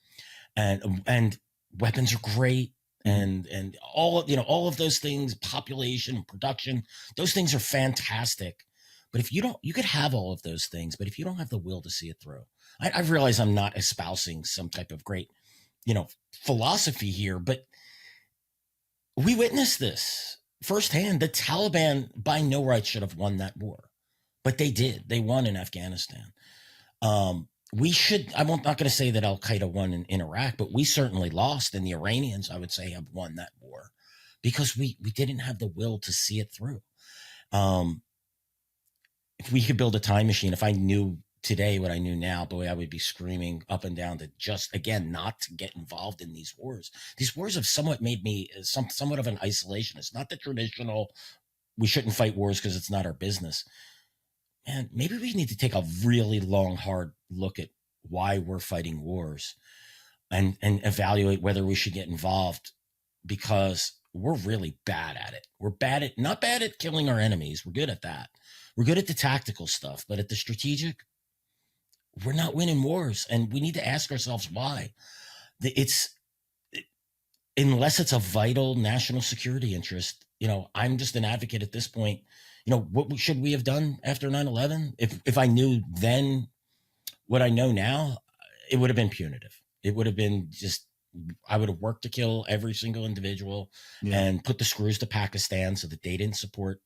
and weapons are great. And all of those things, population, production, those things are fantastic. But if you could have all of those things, but if you don't have the will to see it through, I realize I'm not espousing some type of great, philosophy here, but we witnessed this firsthand. The Taliban by no right should have won that war, but they did. They won in Afghanistan. I'm not going to say that al-Qaeda won in Iraq, but we certainly lost. And the Iranians, I would say, have won that war because we didn't have the will to see it through. If we could build a time machine, if I knew today what I knew now, boy, I would be screaming up and down to just, again, not to get involved in these wars. These wars have somewhat made me somewhat of an isolationist, not the traditional, we shouldn't fight wars because it's not our business. And maybe we need to take a really long, hard look at why we're fighting wars and evaluate whether we should get involved, because we're really bad at it. We're not bad at killing our enemies. We're good at that. We're good at the tactical stuff, but at the strategic, we're not winning wars. And we need to ask ourselves why. Unless it's a vital national security interest, I'm just an advocate at this point. What should we have done after 9/11? If I knew then what I know now, it would have been punitive. It would have been just, I would have worked to kill every single individual and put the screws to Pakistan so that they didn't support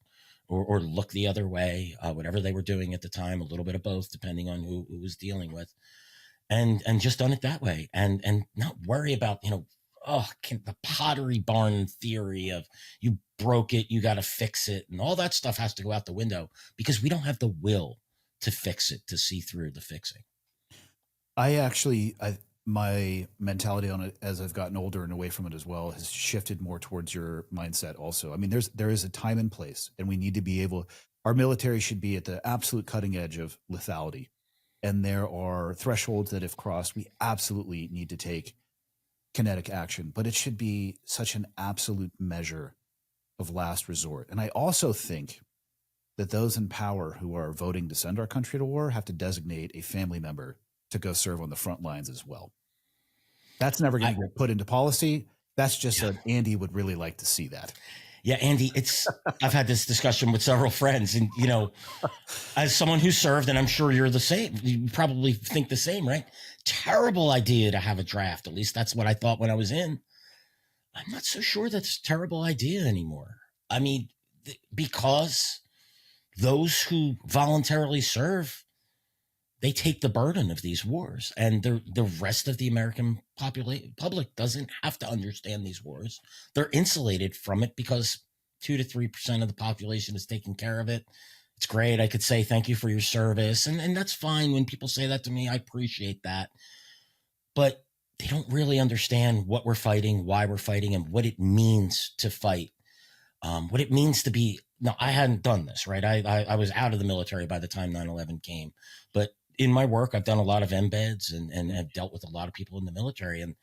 or look the other way, whatever they were doing at the time, a little bit of both, depending on who was dealing with, and just done it that way, and not worry about, the Pottery Barn theory of you broke it, you got to fix it, and all that stuff has to go out the window because we don't have the will to fix it, to see through the fixing. My mentality on it as I've gotten older and away from it as well has shifted more towards your mindset also. I mean, there is a time and place, and we need to be able, our military should be at the absolute cutting edge of lethality. And there are thresholds that if crossed, we absolutely need to take kinetic action, but it should be such an absolute measure of last resort. And I also think that those in power who are voting to send our country to war have to designate a family member to go serve on the front lines as well. That's never going to get put into policy. That's just that Andy would really like to see that. Yeah, Andy, I've had this discussion with several friends, and, as someone who served, and I'm sure you're the same, you probably think the same, right? Terrible idea to have a draft. At least that's what I thought when I was in. I'm not so sure that's a terrible idea anymore. I mean, because those who voluntarily serve, they take the burden of these wars, and the rest of the American public doesn't have to understand these wars. They're insulated from it because 2 to 3% of the population is taking care of it. It's great. I could say thank you for your service, and that's fine. When people say that to me, I appreciate that. But they don't really understand what we're fighting, why we're fighting, and what it means to fight. What it means to be. No, I hadn't done this, right? I was out of the military by the time 9/11 came, but in my work, I've done a lot of embeds and have dealt with a lot of people in the military, and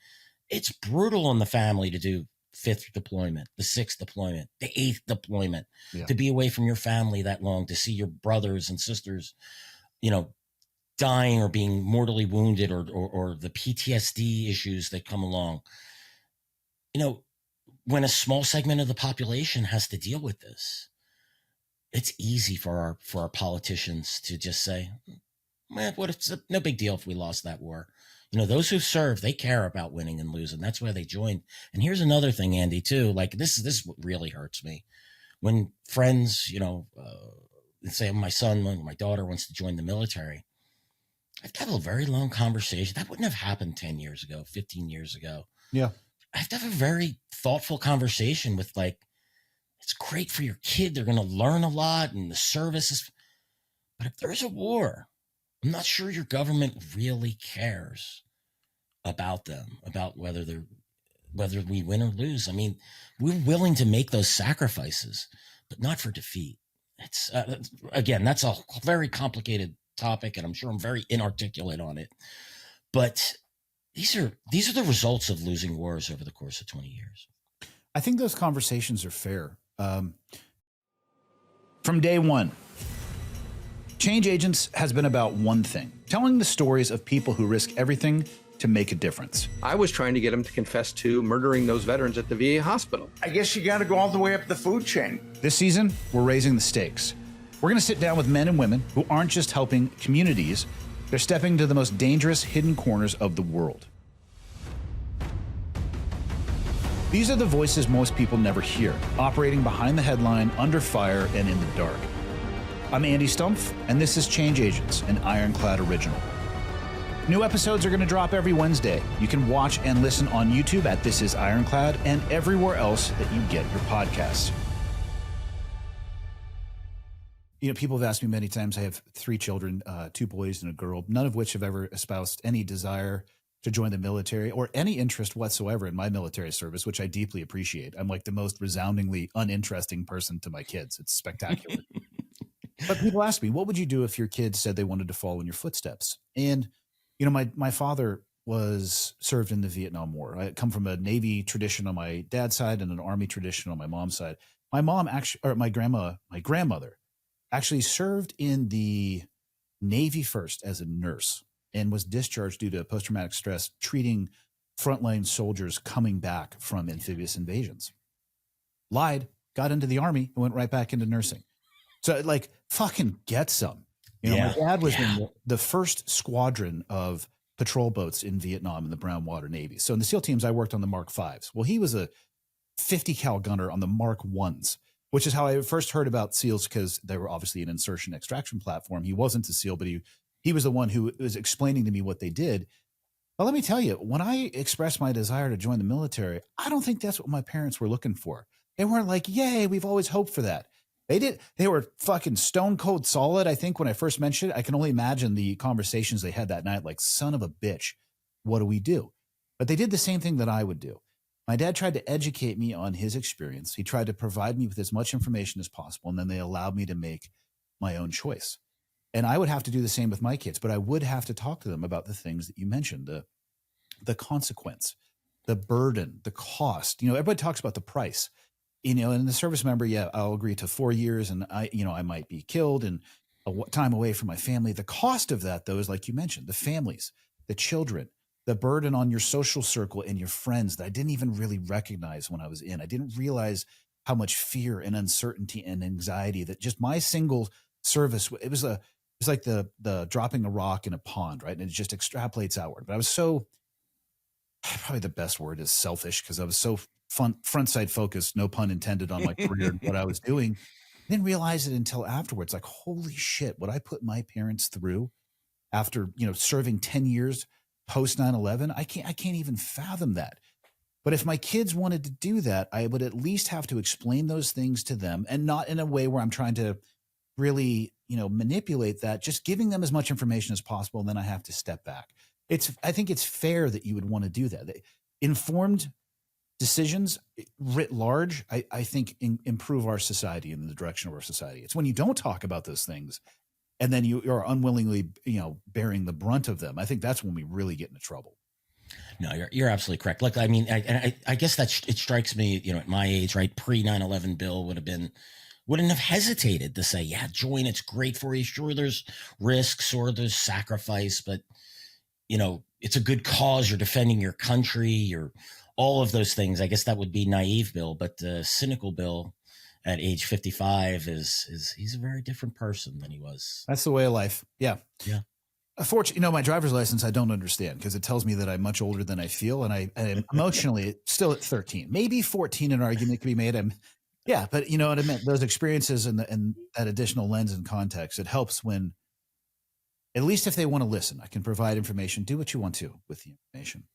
it's brutal on the family to do 5th deployment, the 6th deployment, the 8th deployment, to be away from your family that long, to see your brothers and sisters, dying or being mortally wounded, or the PTSD issues that come along. When a small segment of the population has to deal with this, it's easy for our politicians to just say, it's no big deal if we lost that war. Those who serve, they care about winning and losing. That's why they joined. And here's another thing, Andy, too. Like this is what really hurts me. When friends, say my son, when my daughter wants to join the military, I've got a very long conversation. That wouldn't have happened 10 years ago, 15 years ago. Yeah. I have to have a very thoughtful conversation with, it's great for your kid. They're going to learn a lot, and the services. But if there's a war, I'm not sure your government really cares about them, about whether we win or lose. I mean, we're willing to make those sacrifices, but not for defeat. It's again, that's a very complicated topic, and I'm sure I'm very inarticulate on it. But these are the results of losing wars over the course of 20 years. I think those conversations are fair. From day one, Change Agents has been about one thing: telling the stories of people who risk everything to make a difference. I was trying to get him to confess to murdering those veterans at the VA hospital. I guess you got to go all the way up the food chain. This season, we're raising the stakes. We're going to sit down with men and women who aren't just helping communities, they're stepping into the most dangerous hidden corners of the world. These are the voices most people never hear, operating behind the headline, under fire, and in the dark. I'm Andy Stumpf, and this is Change Agents, an Ironclad original. New episodes are going to drop every Wednesday. You can watch and listen on YouTube at This Is Ironclad and everywhere else that you get your podcasts. People have asked me many times. I have 3 children, 2 boys and a girl, none of which have ever espoused any desire to join the military or any interest whatsoever in my military service, which I deeply appreciate. I'm like the most resoundingly uninteresting person to my kids. It's spectacular. But people ask me, what would you do if your kids said they wanted to follow in your footsteps? And, my father was served in the Vietnam War. I come from a Navy tradition on my dad's side and an Army tradition on my mom's side. My mom my grandmother actually served in the Navy first as a nurse and was discharged due to post-traumatic stress, treating frontline soldiers coming back from amphibious invasions. Lied, got into the Army, and went right back into nursing. So, fucking get some. You know, my dad was Yeah. in the first squadron of patrol boats in Vietnam in the Brown Water Navy. So in the SEAL teams, I worked on the Mark Vs. Well, he was a 50 cal gunner on the Mark Ones, which is how I first heard about SEALs, because they were obviously an insertion extraction platform. He wasn't a SEAL, but he was the one who was explaining to me what they did. But let me tell you, when I expressed my desire to join the military, I don't think that's what my parents were looking for. They weren't like, yay, we've always hoped for that. They were fucking stone cold solid. I think when I first mentioned it, I can only imagine the conversations they had that night, like, son of a bitch, what do we do? But they did the same thing that I would do. My dad tried to educate me on his experience. He tried to provide me with as much information as possible, and then they allowed me to make my own choice. And I would have to do the same with my kids, but I would have to talk to them about the things that you mentioned, the consequence, the burden, the cost. You know, everybody talks about the price. You know, and the service member, yeah, I'll agree to 4 years, and I might be killed and time away from my family. The cost of that, though, is like you mentioned, the families, the children, the burden on your social circle and your friends that I didn't even really recognize when I was in. I didn't realize how much fear and uncertainty and anxiety that just my single service, it was like the dropping a rock in a pond, right? And it just extrapolates outward. But I was so, probably the best word is selfish, because I was so front side focused, no pun intended, on my career and what I was doing. I didn't realize it until afterwards. Like, holy shit, what I put my parents through after, serving 10 years post 9/11, I can't even fathom that. But if my kids wanted to do that, I would at least have to explain those things to them, and not in a way where I'm trying to really, manipulate that, just giving them as much information as possible. And then I have to step back. I think it's fair that you would want to do that. Informed decisions writ large, I think improve our society in the direction of our society. It's when you don't talk about those things and then you are unwillingly, bearing the brunt of them. I think that's when we really get into trouble. No, you're absolutely correct. Look, I mean, I guess that it strikes me, at my age, right? Pre 9/11 Bill wouldn't have hesitated to say, yeah, join. It's great for you. Sure, there's risks or there's sacrifice, but it's a good cause. You're defending your country. You're all of those things. I guess that would be naive Bill, but the cynical Bill at age 55 he's a very different person than he was. That's the way of life. Yeah. Yeah. Unfortunately, my driver's license, I don't understand, because it tells me that I'm much older than I feel. And I'm emotionally still at 13, maybe 14, an argument could be made. But you know what I meant? Those experiences and that additional lens and context, it helps when, at least if they want to listen, I can provide information, do what you want to with the information.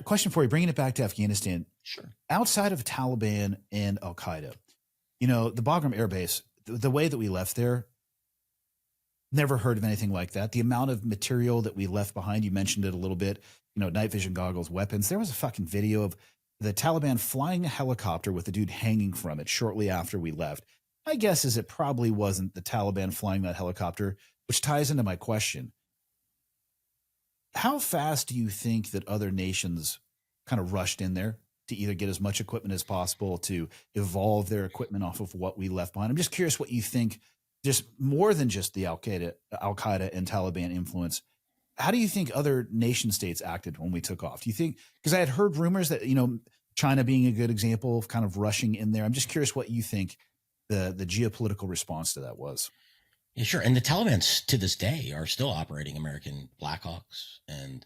Question for you, bringing it back to Afghanistan. Sure. Outside of Taliban and al-Qaeda, the Bagram Air Base, the way that we left there, never heard of anything like that. The amount of material that we left behind, you mentioned it a little bit, night vision goggles, weapons. There was a fucking video of the Taliban flying a helicopter with a dude hanging from it shortly after we left. My guess is it probably wasn't the Taliban flying that helicopter, which ties into my question. How fast do you think that other nations kind of rushed in there to either get as much equipment as possible, to evolve their equipment off of what we left behind? I'm just curious what you think, just more than just the al-Qaeda and Taliban influence. How do you think other nation states acted when we took off? Do you think, because I had heard rumors that, China being a good example of kind of rushing in there. I'm just curious what you think the geopolitical response to that was. Yeah, sure. And the Taliban to this day are still operating American Blackhawks and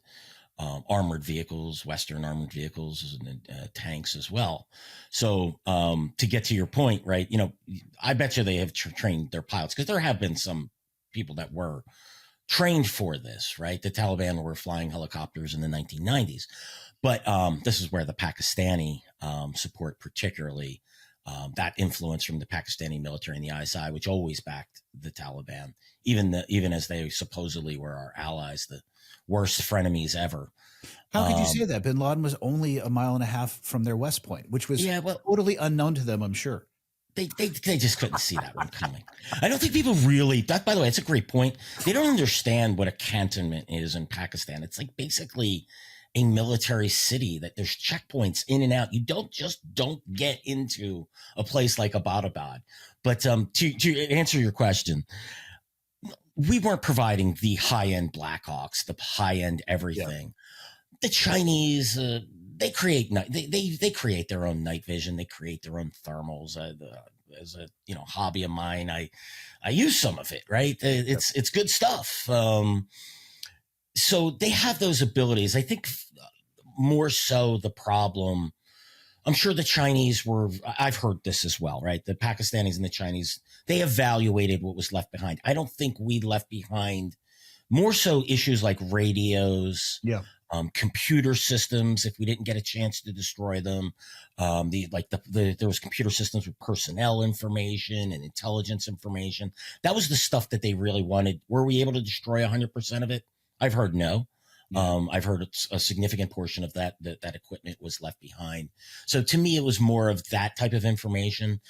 armored vehicles, Western armored vehicles, and tanks as well. So to get to your point, right, I bet you they have trained their pilots, because there have been some people that were trained for this, right? The Taliban were flying helicopters in the 1990s. But this is where the Pakistani support, particularly that influence from the Pakistani military and the ISI, which always backed the Taliban, even as they supposedly were our allies, the worst frenemies ever. How could you say that? Bin Laden was only a mile and a half from their West Point, which was totally unknown to them, I'm sure. They just couldn't see that one coming. I don't think people really, by the way, it's a great point. They don't understand what a cantonment is in Pakistan. It's like basically a military city that there's checkpoints in and out. You don't get into a place like Abbottabad. But to answer your question, we weren't providing the high-end Blackhawks, the high-end everything. Yeah. The Chinese, they create their own night vision. They create their own thermals. as a hobby of mine. I use some of it, right? It's good stuff. So they have those abilities. I think more so the problem, I'm sure the Chinese I've heard this as well, right? The Pakistanis and the Chinese, they evaluated what was left behind. I don't think we left behind more so issues like radios, computer systems. If we didn't get a chance to destroy them, there was computer systems with personnel information and intelligence information. That was the stuff that they really wanted. Were we able to destroy 100% of it? I've heard no. I've heard a significant portion of that equipment was left behind. So to me, it was more of that type of information.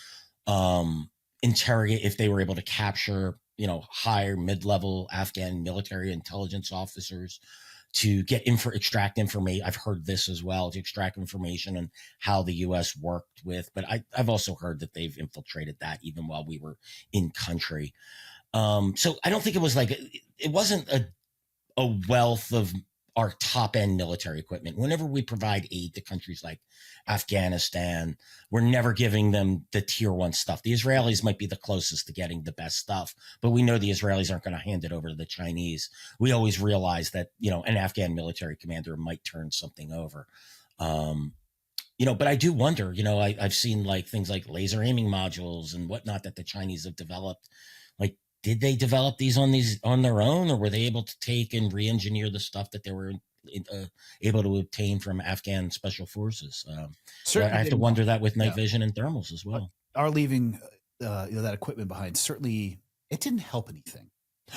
Interrogate if they were able to capture, higher mid-level Afghan military intelligence officers to extract information. I've heard this as well, to extract information on how the U.S. worked with. But I've also heard that they've infiltrated that even while we were in country. So I don't think it was it wasn't a wealth of our top end military equipment. Whenever we provide aid to countries like Afghanistan, we're never giving them the tier 1 stuff. The Israelis might be the closest to getting the best stuff, but we know the Israelis aren't going to hand it over to the Chinese. We always realize that, an Afghan military commander might turn something over. But I do wonder, I've seen things like laser aiming modules and whatnot that the Chinese have developed. Did they develop these on their own, or were they able to take and re-engineer the stuff that they were able to obtain from Afghan special forces? I have to wonder that with night vision and thermals as well. Our leaving that equipment behind, certainly it didn't help anything.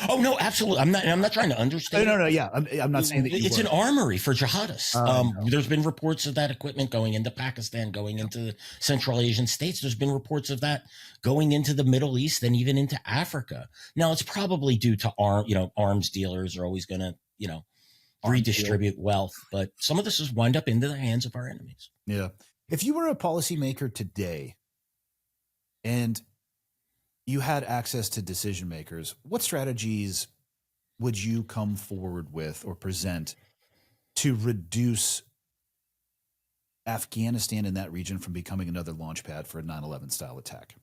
Oh no, absolutely. I'm not trying to understand. No. Yeah, I'm not saying that it's an armory for jihadists. No. There's been reports of that equipment going into Pakistan, going into Central Asian states. There's been reports of that going into the Middle East and even into Africa. Now it's probably due to arms dealers are always going to redistribute wealth, but some of this has wound up into the hands of our enemies. Yeah. If you were a policymaker today, and you had access to decision makers, what strategies would you come forward with or present to reduce Afghanistan in that region from becoming another launch pad for a 9/11 style attack?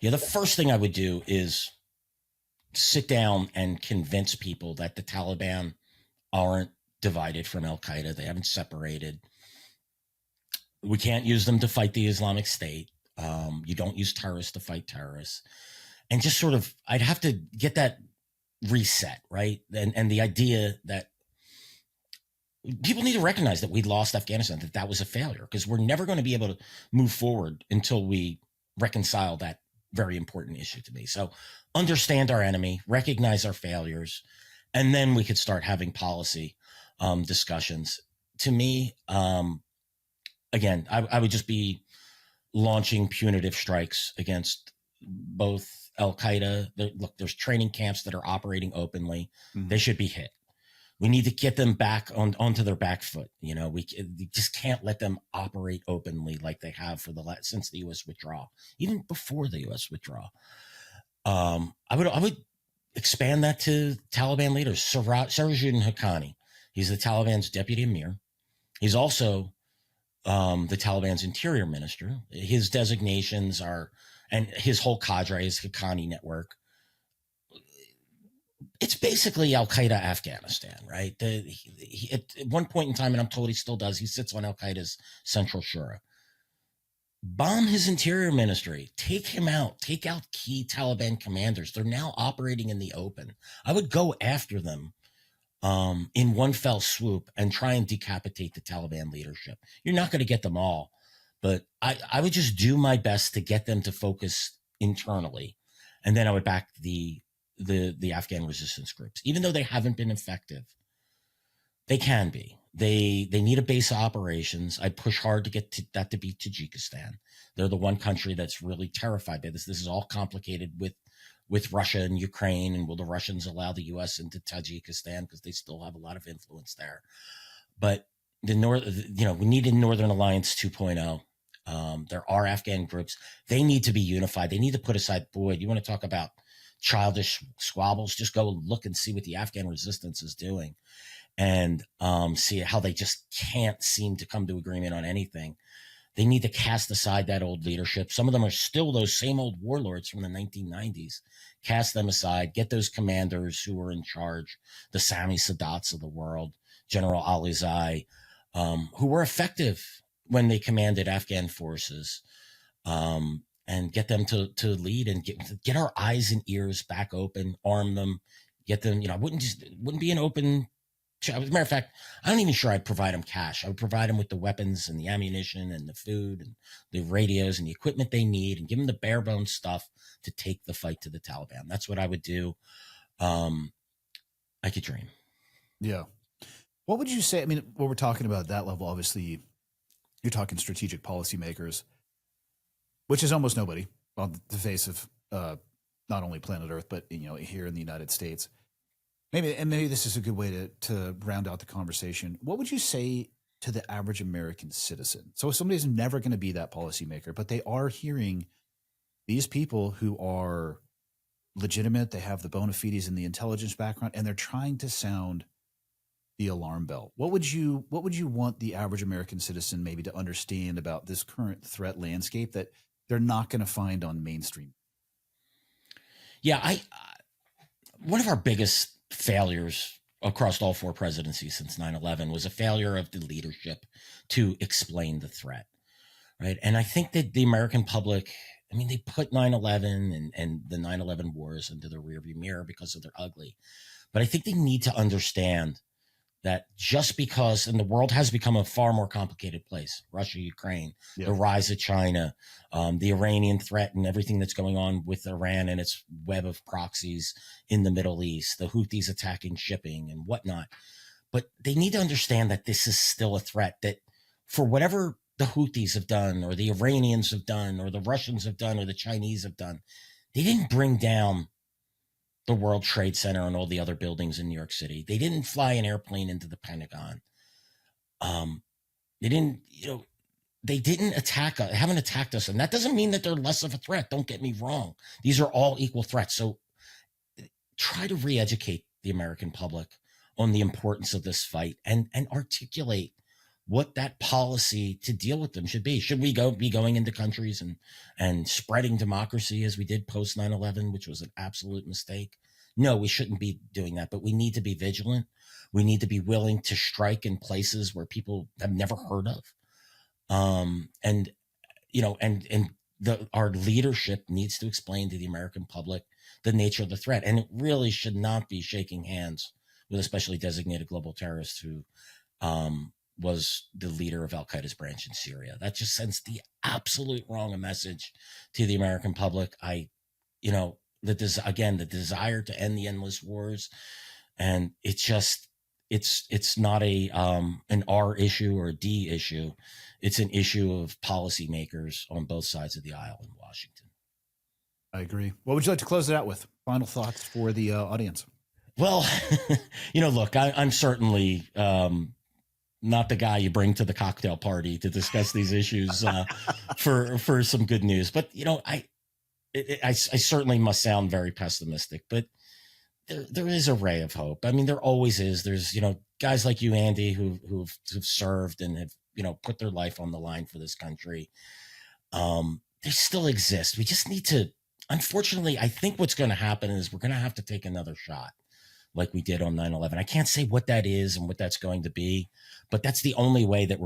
Yeah, the first thing I would do is sit down and convince people that the Taliban aren't divided from al-Qaeda. They haven't separated. We can't use them to fight the Islamic State. You don't use terrorists to fight terrorists. And just sort of, I'd have to get that reset, right? And the idea that people need to recognize that we lost Afghanistan, that was a failure, because we're never going to be able to move forward until we reconcile that very important issue to me. So understand our enemy, recognize our failures, and then we could start having policy discussions. To me, again, I would just be launching punitive strikes against both al-Qaeda. Look, there's training camps that are operating openly. Mm-hmm. They should be hit. We need to get them back onto their back foot. We just can't let them operate openly like they have since the U.S. withdrawal, even before the U.S. withdrawal. I would expand that to Taliban leaders. Sirajuddin Haqqani, he's the Taliban's deputy emir. He's also the Taliban's interior minister. His designations are, and his whole cadre is Haqqani network. It's basically al-Qaeda Afghanistan, right? At one point in time, and I'm told he still does, he sits on al-Qaeda's Central Shura. Bomb his interior ministry, take him out, take out key Taliban commanders. They're now operating in the open. I would go after them in one fell swoop and try and decapitate the Taliban leadership. You're not going to get them all, but I would just do my best to get them to focus internally. And then I would back the Afghan resistance groups. Even though they haven't been effective, they can be. They need a base of operations. I push hard to get that to be Tajikistan. They're the one country that's really terrified by this. This is all complicated with Russia and Ukraine. And will the Russians allow the U.S. into Tajikistan, because they still have a lot of influence there? But we need a Northern Alliance 2.0. There are Afghan groups. They need to be unified. They need to put aside, boy, you want to talk about childish squabbles? Just go look and see what the Afghan resistance is doing, and see how they just can't seem to come to agreement on anything. They need to cast aside that old leadership. Some of them are still those same old warlords from the 1990s. Cast them aside, get those commanders who are in charge, the Sami Sadats of the world, General Alizai, who were effective when they commanded Afghan forces, and get them to lead and get our eyes and ears back open, arm them, get them, wouldn't be an open. As a matter of fact, I'm not even sure I'd provide them cash. I would provide them with the weapons and the ammunition and the food and the radios and the equipment they need, and give them the bare bones stuff to take the fight to the Taliban. That's what I would do. I could dream. Yeah. What would you say? I mean, when we're talking about that level, obviously you're talking strategic policymakers, which is almost nobody on the face of not only planet Earth, but here in the United States. Maybe this is a good way to round out the conversation. What would you say to the average American citizen? So if somebody's never going to be that policymaker, but they are hearing these people who are legitimate, they have the bona fides and the intelligence background, and they're trying to sound the alarm bell. What would you want the average American citizen maybe to understand about this current threat landscape that they're not going to find on mainstream? Yeah, one of our biggest failures across all four presidencies since 9/11 was a failure of the leadership to explain the threat, right? And I think that the American public, they put 9/11 and the 9/11 wars into the rearview mirror because they're ugly. But I think they need to understand that just because, and the world has become a far more complicated place, Russia, Ukraine, the rise of China, the Iranian threat and everything that's going on with Iran and its web of proxies in the Middle East, the Houthis attacking shipping and whatnot. But they need to understand that this is still a threat, that for whatever the Houthis have done or the Iranians have done or the Russians have done or the Chinese have done, they didn't bring down the World Trade Center and all the other buildings in New York City. They didn't fly an airplane into the Pentagon. They didn't, they haven't attacked us. And that doesn't mean that they're less of a threat. Don't get me wrong. These are all equal threats. So try to re-educate the American public on the importance of this fight and articulate what that policy to deal with them should be. Should we be going into countries and spreading democracy as we did post 9/11, which was an absolute mistake? No, we shouldn't be doing that, but we need to be vigilant. We need to be willing to strike in places where people have never heard of. Our leadership needs to explain to the American public the nature of the threat. And it really should not be shaking hands with a specially designated global terrorist who, was the leader of al-Qaeda's branch in Syria. That just sends the absolute wrong message to the American public. The desire to end the endless wars. And it's not an R issue or a D issue. It's an issue of policymakers on both sides of the aisle in Washington. I agree. What would you like to close it out with? Final thoughts for the audience? Well, look, I'm certainly, not the guy you bring to the cocktail party to discuss these issues for some good news. But, I certainly must sound very pessimistic, but there is a ray of hope. There always is. There's, guys like you, Andy, who've served and have, put their life on the line for this country. They still exist. We just need to, unfortunately, I think what's going to happen is we're going to have to take another shot like we did on 9/11. I can't say what that is and what that's going to be, but that's the only way that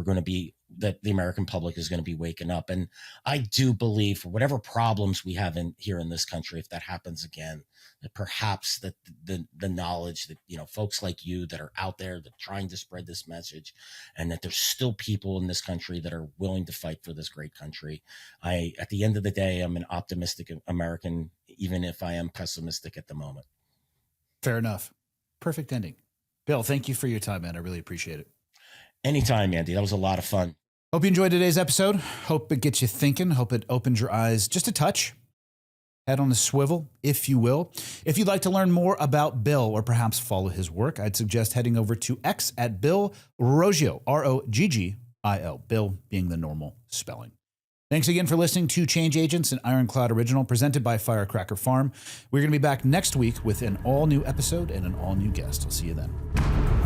that the American public is going to be waking up. And I do believe for whatever problems we have here in this country, if that happens again, that perhaps that the knowledge that, folks like you that are out there that are trying to spread this message, and that there's still people in this country that are willing to fight for this great country. At the end of the day, I'm an optimistic American, even if I am pessimistic at the moment. Fair enough. Perfect ending. Bill, thank you for your time, man. I really appreciate it. Anytime, Andy. That was a lot of fun. Hope you enjoyed today's episode. Hope it gets you thinking. Hope it opens your eyes just a touch. Head on a swivel, if you will. If you'd like to learn more about Bill or perhaps follow his work, I'd suggest heading over to X at Bill Roggio, Roggil, Bill being the normal spelling. Thanks again for listening to Change Agents, an Ironclad original presented by Firecracker Farm. We're going to be back next week with an all-new episode and an all-new guest. I'll see you then.